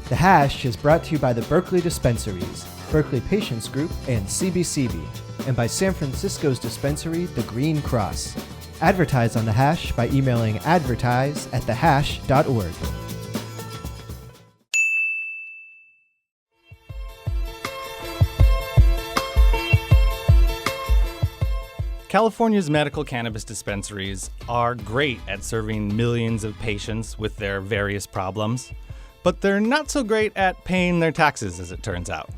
The Hash is brought to you by the Berkeley Dispensaries, Berkeley Patients Group, and CBCB, and by San Francisco's dispensary, the Green Cross. Advertise on The Hash by emailing advertise@thehash.org. California's medical cannabis dispensaries are great at serving millions of patients with their various problems, but they're not so great at paying their taxes, as it turns out.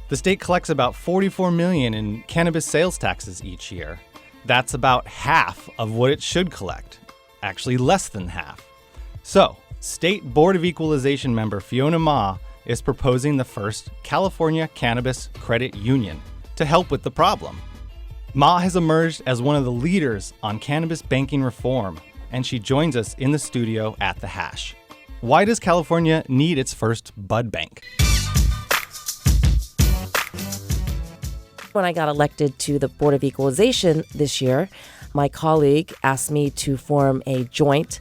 The state collects about $44 million in cannabis sales taxes each year. That's about half of what it should collect, actually less than half. So, State Board of Equalization member Fiona Ma is proposing the first California Cannabis Credit Union to help with the problem. Ma has emerged as one of the leaders on cannabis banking reform, and she joins us in the studio at The Hash. Why does California need its first bud bank? When I got elected to the Board of Equalization this year, my colleague asked me to form a joint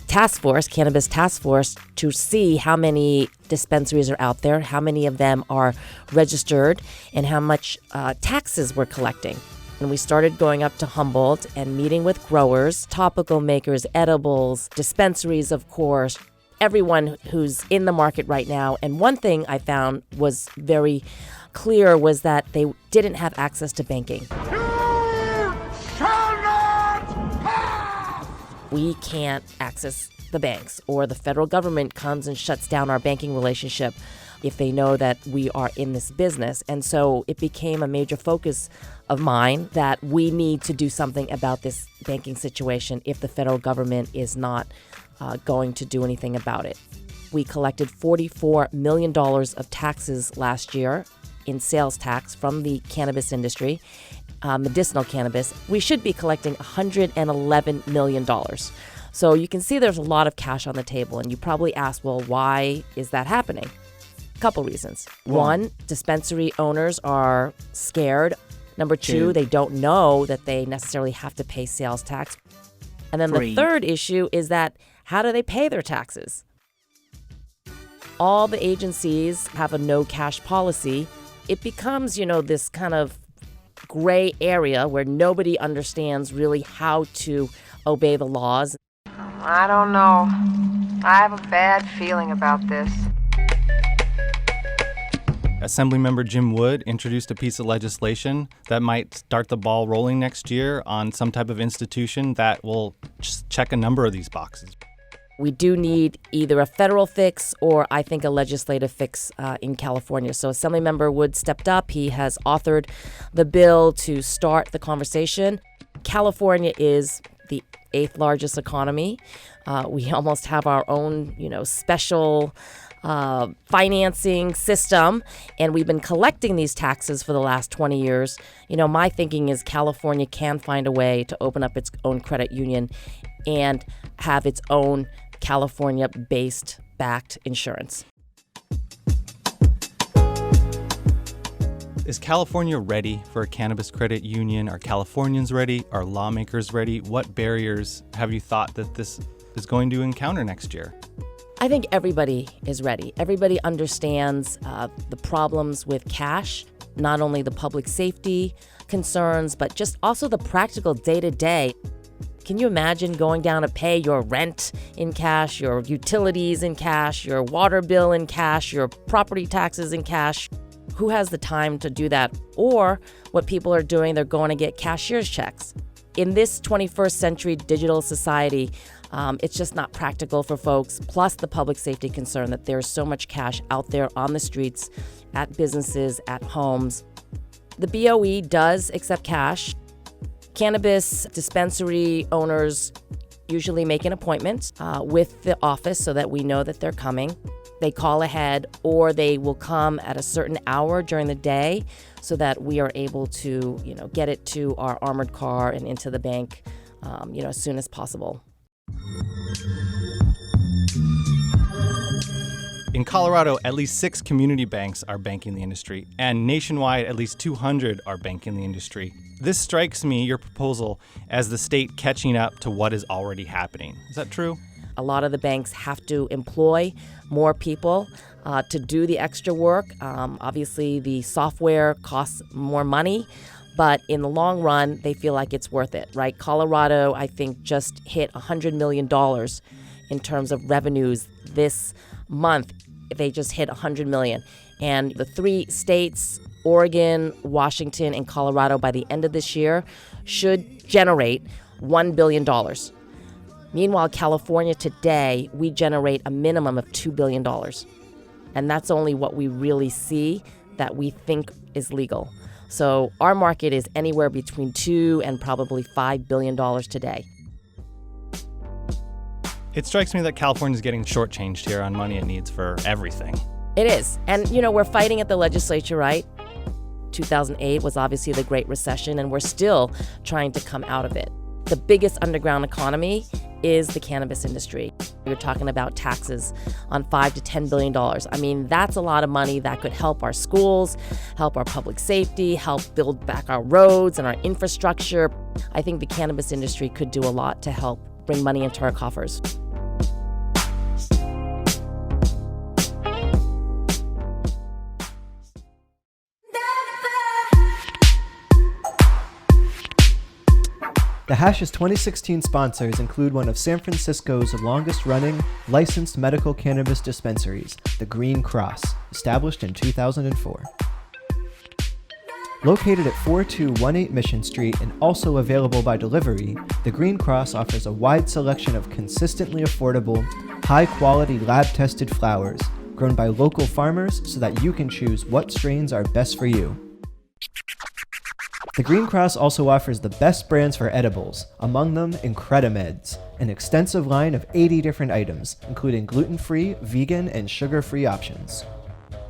task force, cannabis task force, to see how many dispensaries are out there, how many of them are registered, and how much taxes we're collecting. And we started going up to Humboldt and meeting with growers, topical makers, edibles, dispensaries, of course, everyone who's in the market right now. And one thing I found was very clear was that they didn't have access to banking. You shall not pass! We can't access the banks, or the federal government comes and shuts down our banking relationship if they know that we are in this business. And so it became a major focus of mine that we need to do something about this banking situation if the federal government is not going to do anything about it. We collected $44 million of taxes last year in sales tax from the cannabis industry, medicinal cannabis. We should be collecting $111 million. So you can see there's a lot of cash on the table, and you probably ask, well, why is that happening? Couple reasons. One, dispensary owners are scared. Number two, they don't know that they necessarily have to pay sales tax. And then the third issue is that how do they pay their taxes? All the agencies have a no cash policy. It becomes, this kind of gray area where nobody understands really how to obey the laws. I don't know. I have a bad feeling about this. Assemblymember Jim Wood introduced a piece of legislation that might start the ball rolling next year on some type of institution that will check a number of these boxes. We do need either a federal fix or, I think, a legislative fix in California. So Assemblymember Wood stepped up. He has authored the bill to start the conversation. California is the 8th largest economy. We almost have our own, special financing system, and we've been collecting these taxes for the last 20 years. My thinking is California can find a way to open up its own credit union and have its own California-based backed insurance. Is California ready for a cannabis credit union? Are Californians ready? Are lawmakers ready? What barriers have you thought that this is going to encounter next year? I think everybody is ready. Everybody understands the problems with cash, not only the public safety concerns, but just also the practical day-to-day. Can you imagine going down to pay your rent in cash, your utilities in cash, your water bill in cash, your property taxes in cash? Who has the time to do that? Or what people are doing, they're going to get cashier's checks. In this 21st century digital society, it's just not practical for folks, plus the public safety concern that there's so much cash out there on the streets, at businesses, at homes. The BOE does accept cash. Cannabis dispensary owners usually make an appointment with the office so that we know that they're coming. They call ahead, or they will come at a certain hour during the day so that we are able to, get it to our armored car and into the bank, as soon as possible. In Colorado, at least 6 community banks are banking the industry, and nationwide, at least 200 are banking the industry. This strikes me, your proposal, as the state catching up to what is already happening. Is that true? A lot of the banks have to employ more people to do the extra work. Obviously, the software costs more money, but in the long run, they feel like it's worth it, right? Colorado, I think, just hit $100 million in terms of revenues this month. They just hit $100 million. And the 3 states, Oregon, Washington, and Colorado, by the end of this year, should generate $1 billion. Meanwhile, California today, we generate a minimum of $2 billion. And that's only what we really see that we think is legal. So our market is anywhere between $2 and probably $5 billion today. It strikes me that California is getting shortchanged here on money it needs for everything. It is. And, we're fighting at the legislature, right? 2008 was obviously the Great Recession, and we're still trying to come out of it. The biggest underground economy is the cannabis industry. You're talking about taxes on $5 to $10 billion. I mean, that's a lot of money that could help our schools, help our public safety, help build back our roads and our infrastructure. I think the cannabis industry could do a lot to help bring money into our coffers. The Hash's 2016 sponsors include one of San Francisco's longest-running licensed medical cannabis dispensaries, the Green Cross, established in 2004. Located at 4218 Mission Street and also available by delivery, the Green Cross offers a wide selection of consistently affordable, high-quality lab-tested flowers grown by local farmers so that you can choose what strains are best for you. The Green Cross also offers the best brands for edibles, among them Incredimeds, an extensive line of 80 different items, including gluten-free, vegan, and sugar-free options.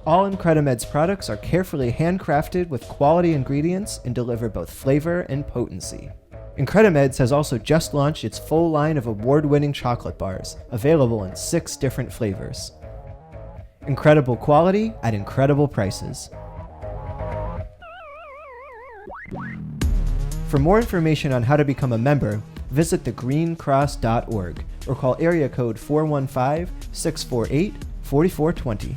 All Incredimeds products are carefully handcrafted with quality ingredients and deliver both flavor and potency. Incredimeds has also just launched its full line of award-winning chocolate bars, available in 6 different flavors. Incredible quality at incredible prices. For more information on how to become a member, visit thegreencross.org or call area code 415-648-4420.